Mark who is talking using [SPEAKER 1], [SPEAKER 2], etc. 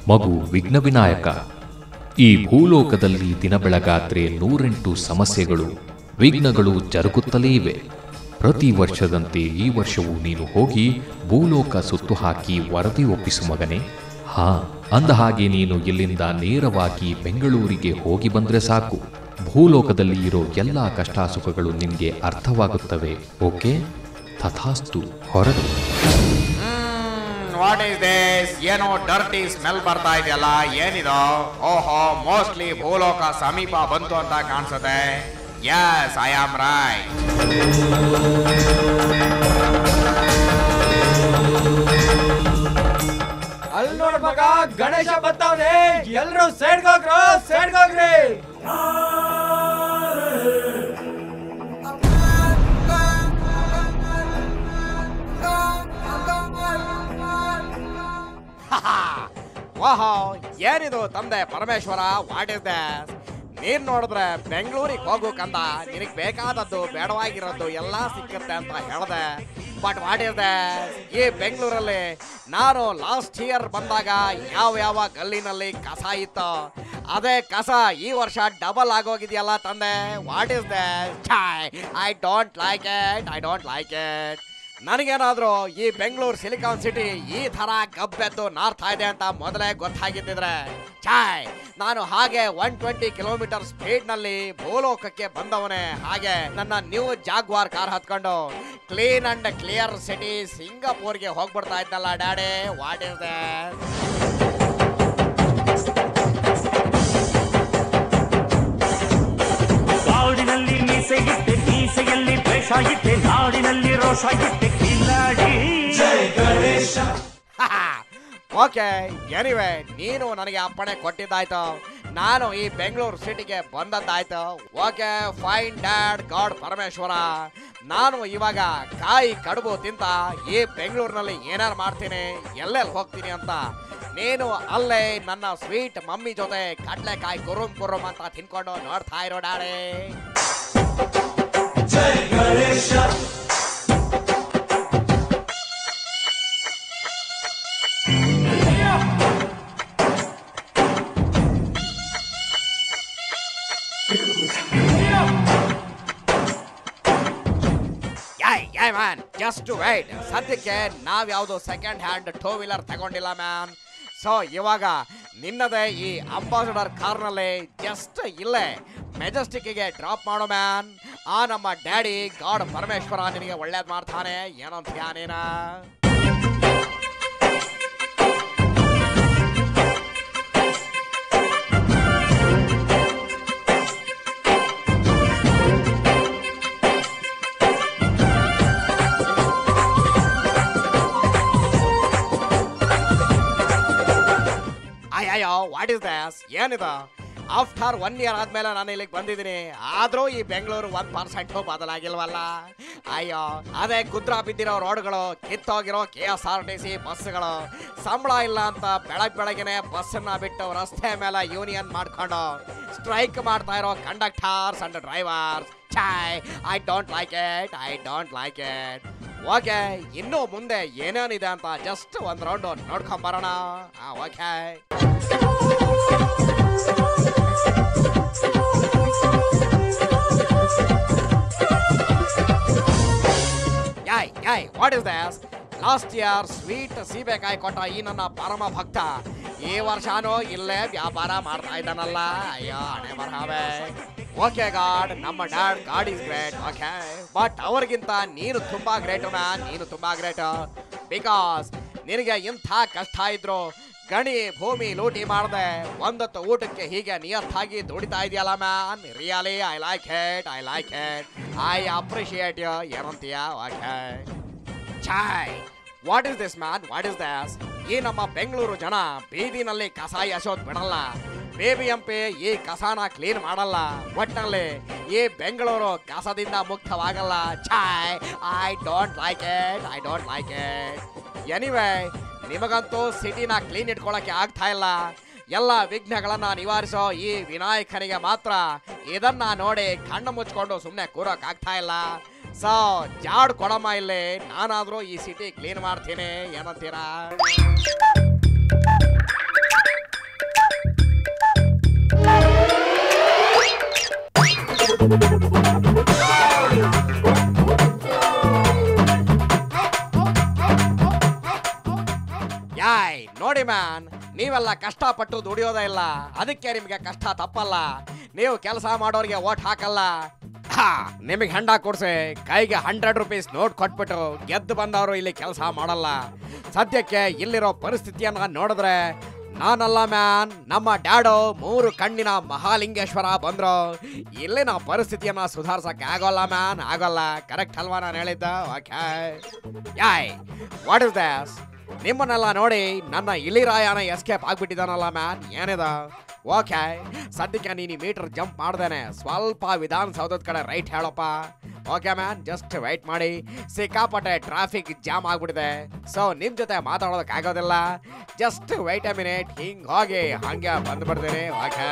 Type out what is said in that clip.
[SPEAKER 1] ಮಗು ವಿಘ್ನ ವಿನಾಯಕ. ಈ ಭೂಲೋಕದಲ್ಲಿ ದಿನ ಬೆಳಗಾದ್ರೆ 108 ಸಮಸ್ಯೆಗಳು, ವಿಘ್ನಗಳು ಜರುಗುತ್ತಲೇ ಇವೆ. ಪ್ರತಿ ವರ್ಷದಂತೆ ಈ ವರ್ಷವೂ ನೀನು ಹೋಗಿ ಭೂಲೋಕ ಸುತ್ತು ಹಾಕಿ ವರದಿ ಒಪ್ಪಿಸು ಮಗನೇ. ಅಂದ ಹಾಗೆ ನೀನು ಇಲ್ಲಿಂದ ನೇರವಾಗಿ ಬೆಂಗಳೂರಿಗೆ ಹೋಗಿ ಬಂದ್ರೆ ಸಾಕು. ಭೂಲೋಕದಲ್ಲಿ ಇರೋ ಎಲ್ಲ ಕಷ್ಟ ಸುಖಗಳು ನಿನ್ಗೆ ಅರ್ಥವಾಗುತ್ತವೆ. ಓಕೆ? ತಥಾಸ್ತು. ಹೊರಡು.
[SPEAKER 2] What is this? ಏನೋ ಡರ್ಟಿ ಸ್ಮೆಲ್ ಬರ್ತಾ ಇದೆಯಲ್ಲ, ಏನಿದು? ಓಹೋ, ಮೋಸ್ಟ್ಲಿ ಭೂಲೋಕ ಸಮೀಪ ಬಂತು ಅಂತ ಕಾಣಿಸುತ್ತೆ. Yes, I am right.
[SPEAKER 3] ಅಲ್ಲಿ ನೋಡ ಮಗ, ಗಣೇಶ ಬರ್ತಾವನೆ. ಎಲ್ರು ಸೈಡ್ಗೆ ಹೋಗ್ರು, ಸೈಡ್ಗೆ ಹೋಗ್ರಿ.
[SPEAKER 2] ವಾಹೋ, ಏನಿದು ತಂದೆ ಪರಮೇಶ್ವರ? What is this? ನೀನ್ ನೋಡಿದ್ರೆ ಬೆಂಗಳೂರಿಗೆ ಹೋಗು ಕಂದ, ನಿನಗ್ ಬೇಕಾದದ್ದು ಬೇಡವಾಗಿರೋದು ಎಲ್ಲ ಸಿಕ್ಕುತ್ತೆ ಅಂತ ಹೇಳ್ದೆ. But what is this? ಈ ಬೆಂಗಳೂರಲ್ಲಿ ನಾನು ಲಾಸ್ಟ್ ಇಯರ್ ಬಂದಾಗ ಯಾವ ಗಲ್ಲಿನಲ್ಲಿ ಕಸ ಇತ್ತು, ಅದೇ ಕಸ ಈ ವರ್ಷ ಡಬಲ್ ಆಗೋಗಿದೆಯಲ್ಲ ತಂದೆ. What is this? I don't like it, I don't like it. ನನಗೇನಾದ್ರೂ ಈ ಬೆಂಗಳೂರು ಸಿಲಿಕಾನ್ ಸಿಟಿ ಈ ತರ ಗಬ್ಬೆದ್ದು ನಾರ್ತಾ ಇದೆ ಅಂತ ಮೊದಲೇ ಗೊತ್ತಾಗಿದ್ದಿದ್ರೆ ನಾನು ಹಾಗೆ 120 ಕಿಲೋಮೀಟರ್ ಸ್ಪೀಡ್ ನಲ್ಲಿ ಭೂಲೋಕಕ್ಕೆ ಬಂದವನೇ. ಹಾಗೆ ನನ್ನ ನ್ಯೂ ಜಾಗ್ವಾರ್ ಕಾರ್ ಹತ್ಕೊಂಡು ಕ್ಲೀನ್ ಅಂಡ್ ಕ್ಲಿಯರ್ ಸಿಟಿ ಸಿಂಗಾಪುರ್ಗೆ ಹೋಗ್ಬಿಡ್ತಾ ಇದ್ದಲ್ಲ ಡ್ಯಾಡಿ. What is this?
[SPEAKER 4] ಕಾಡಿನಲ್ಲಿ ಮೀಸೆ ಇಟ್ಟೆ, ಮೀಸೆಯಲ್ಲಿ ದ್ವೇಷ ಇಟ್ಟೆ, ನಾಡಿನಲ್ಲಿ ರೋಷ ಇಟ್ಟೆ, ಕಿಲ್ಲಾಡಿ. ಜೈ ಗಣೇಶ.
[SPEAKER 2] ಓಕೆ, ಎನಿವೆ, ನೀನು ನನಗೆ ಅಪ್ಪಣೆ ಕೊಟ್ಟಿದ್ದಾಯ್ತು, ನಾನು ಈ ಬೆಂಗಳೂರು ಸಿಟಿಗೆ ಬಂದದ್ದಾಯ್ತು. Okay, fine dad god Parameshwara. ನಾನು ಇವಾಗ ಕಾಯಿ ಕಡುಬು ತಿಂತ ಈ ಬೆಂಗಳೂರಿನಲ್ಲಿ ಏನಾರು ಮಾಡ್ತೀನಿ, ಎಲ್ಲೆಲ್ಲಿ ಹೋಗ್ತೀನಿ ಅಂತ ನೀನು ಅಲ್ಲೇ ನನ್ನ ಸ್ವೀಟ್ ಮಮ್ಮಿ ಜೊತೆ ಕಡ್ಲೆಕಾಯಿ ಕುರುಮ್ ಅಂತ ತಿನ್ಕೊಂಡು ನೋಡ್ತಾ ಇರೋ ಡ್ಯಾಡಿ.
[SPEAKER 4] ಜೈ ಗಣೇಶ.
[SPEAKER 2] Man, just wait. ಸದ್ಯಕ್ಕೆ ನಾವ್ ಯಾವ್ದು ಸೆಕೆಂಡ್ ಹ್ಯಾಂಡ್ ಟೂ ವೀಲರ್ ತಗೊಂಡಿಲ್ಲ ಮ್ಯಾನ್. ಸೊ ಇವಾಗ ನಿನ್ನದೇ ಈ ಅಂಬಾಸಡರ್ ಕಾರ್ನಲ್ಲಿ ಜಸ್ಟ್ ಇಲ್ಲೇ ಮೆಜೆಸ್ಟಿಕ್ಗೆ ಡ್ರಾಪ್ ಮಾಡೋ ಮ್ಯಾನ್. ಆ ನಮ್ಮ ಡ್ಯಾಡಿ ಗಾಡ್ ಪರಮೇಶ್ವರ ನಿನಗೆ ಒಳ್ಳೇದ್ ಮಾಡ್ತಾನೆ. ಏನಂತೀಯ ನೀನ? ಅಯ್ಯೋ, ವಾಟ್ ಇಸ್ ದಿಸ್? ಏನಿದು? ಆಫ್ಟರ್ 1 ಇಯರ್ ಆದ್ಮೇಲೆ ನಾನು ಇಲ್ಲಿಗೆ ಬಂದಿದ್ದೀನಿ, ಆದ್ರೂ ಈ ಬೆಂಗಳೂರು 1% ಬದಲಾಗಿಲ್ವಲ್ಲ. ಅಯ್ಯೋ, ಅದೇ ಕುದ್ರ ಬಿದ್ದಿರೋ ರೋಡ್ಗಳು, ಕಿತ್ತೋಗಿರೋ KSRTC ಬಸ್ಗಳು, ಸಂಬಳ ಇಲ್ಲ ಅಂತ ಬೆಳಗ್ಗೆನೆ ಬಸ್ಸನ್ನ ಬಿಟ್ಟು ರಸ್ತೆ ಮೇಲೆ ಯೂನಿಯನ್ ಮಾಡ್ಕೊಂಡು ಸ್ಟ್ರೈಕ್ ಮಾಡ್ತಾ ಇರೋ conductors and drivers. I don't like it, I don't like it. Okay, ಇನ್ನು ಮುಂದೆ ಏನೇನಿದೆ ಅಂತ ಜಸ್ಟ್ ಒಂದ್ ರೌಂಡ್ ನೋಡ್ಕೊಂಡ್ ಬರೋಣ. Okay, what is this? Last year sweet ಸೀಬೆಕಾಯಿ ಕೊಟ್ಟ ಈ ನನ್ನ ಪರಮ ಭಕ್ತ ಈ ವರ್ಷನೂ ಇಲ್ಲೇ ವ್ಯಾಪಾರ ಮಾಡ್ತಾ ಇದ್ದಾನಲ್ಲ. ಅಯ್ಯೋ, ಹಣೆ ಬರಹವೇ. ಓಕೆ ಗಾಡ್, ನಮ್ಮ dad god is great. Okay, but ಅವ್ರಿಗಿಂತ ನೀನು ತುಂಬಾ ಗ್ರೇಟ್ ಮ್ಯಾನ್, ನೀನು ತುಂಬಾ ಗ್ರೇಟ್. ಬಿಕಾಸ್ ನಿನಗೆ ಇಂಥ ಕಷ್ಟ ಇದ್ರು ಗಣಿ ಭೂಮಿ ಲೂಟಿ ಮಾಡದೆ ಒಂದೊತ್ತು ಊಟಕ್ಕೆ ಹೀಗೆ ನಿಯತ್ತಾಗಿ ದುಡಿತಾ ಇದೆಯಲ್ಲ man. Really I like it, I like it, I appreciate you. ಏನಂತೀಯ? Okay. What is this man? What is this? ಈ ನಮ್ಮ ಬೆಂಗಳೂರು ಜನ ಬೀದಿನಲ್ಲಿ ಕಸ ಎಸೋದ್ ಬಿಡಲ್ಲ, BBMP ಈ ಕಸನ ಕ್ಲೀನ್ ಮಾಡಲ್ಲ. ಒಟ್ಟಿನಲ್ಲಿ ಈ ಬೆಂಗಳೂರು ಕಸದಿಂದ ಮುಕ್ತವಾಗಲ್ಲ. I don't like it, I don't like it. Anyway, ನಿಮಗಂತೂ ಸಿಟಿನ ಕ್ಲೀನ್ ಇಟ್ಕೊಳ್ಳೋಕೆ ಆಗ್ತಾ ಇಲ್ಲ. ಎಲ್ಲ ವಿಘ್ನಗಳನ್ನ ನಿವಾರಿಸೋ ಈ ವಿನಾಯಕನಿಗೆ ಮಾತ್ರ ಇದನ್ನ ನೋಡಿ ಕಣ್ಣು ಮುಚ್ಕೊಂಡು ಸುಮ್ಮನೆ ಕೂರೋಕ್ ಆಗ್ತಾ ಇಲ್ಲ. ಸೊ ಜಾಡ್ ಕೊಡಮ್ಮ ಇಲ್ಲಿ, ನಾನಾದ್ರೂ ಈ ಸಿಟಿ ಕ್ಲೀನ್ ಮಾಡ್ತೀನಿ. ಏನಂತೀರಾ? ಯಾಯ್ ನೋಡಿ ಮ್ಯಾನ್, ನೀವೆಲ್ಲ ಕಷ್ಟಪಟ್ಟು ದುಡಿಯೋದೇ ಇಲ್ಲ, ಅದಕ್ಕೆ ನಿಮ್ಗೆ ಕಷ್ಟ ತಪ್ಪಲ್ಲ. ನೀವು ಕೆಲಸ ಮಾಡೋರಿಗೆ ಓಟ್ ಹಾಕಲ್ಲ. ನಿಮಗೆ ಹೆಂಡ ಕೊಡ್ಸಿ ಕೈಗೆ 100 ರೂಪೀಸ್ ನೋಟ್ ಕೊಟ್ಬಿಟ್ಟು ಗೆದ್ದು ಬಂದವರು ಇಲ್ಲಿ ಕೆಲಸ ಮಾಡಲ್ಲ. ಸದ್ಯಕ್ಕೆ ಇಲ್ಲಿರೋ ಪರಿಸ್ಥಿತಿಯನ್ನ ನೋಡಿದ್ರೆ ನಾನಲ್ಲ ಮ್ಯಾನ್, ನಮ್ಮ ಡ್ಯಾಡೋ 3 ಕಣ್ಣಿನ ಮಹಾಲಿಂಗೇಶ್ವರ ಬಂದ್ರು ಇಲ್ಲಿನ ಪರಿಸ್ಥಿತಿಯನ್ನ ಸುಧಾರಿಸಕ್ಕೆ ಆಗೋಲ್ಲ ಮ್ಯಾನ್, ಆಗೋಲ್ಲ. ಕರೆಕ್ಟ್ ಅಲ್ವಾ ನಾನು ಹೇಳಿದ್ದ? ಓಕೆ ಯಾಯ್, ವಾಟ್ ಇಸ್ ದಿಸ್? ನಿಮ್ಮನ್ನೆಲ್ಲ ನೋಡಿ ನನ್ನ ಇಲಿರಾಯನ ಎಸ್ಕೇಪ್ ಆಗ್ಬಿಟ್ಟಿದ್ದಾನಲ್ಲ ಮ್ಯಾನ್, ಏನಿದ? ಓಕೆ, ಸದ್ಯಕ್ಕೆ ನೀನು ಮೀಟರ್ ಜಂಪ್ ಮಾಡ್ದೇನೆ ಸ್ವಲ್ಪ ವಿಧಾನಸೌಧದ ಕಡೆ ರೈಟ್ ಹೇಳಪ್ಪ. ಓಕೆ ಮ್ಯಾನ್, ಜಸ್ಟ್ ವೆಯ್ಟ್ ಮಾಡಿ. ಸಿಕ್ಕಾಪಟ್ಟೆ ಟ್ರಾಫಿಕ್ ಜಾಮ್ ಆಗ್ಬಿಟ್ಟಿದೆ, ಸೊ ನಿಮ್ಮ ಜೊತೆ ಮಾತಾಡೋದಕ್ಕೆ ಆಗೋದಿಲ್ಲ. ಜಸ್ಟ್ ವೆಯ್ಟ್ ಎ ಮಿನಿಟ್, ಹಿಂಗೆ ಹೋಗಿ ಹಂಗೆ ಬಂದ್ಬಿಡ್ತೀನಿ. ಓಕೆ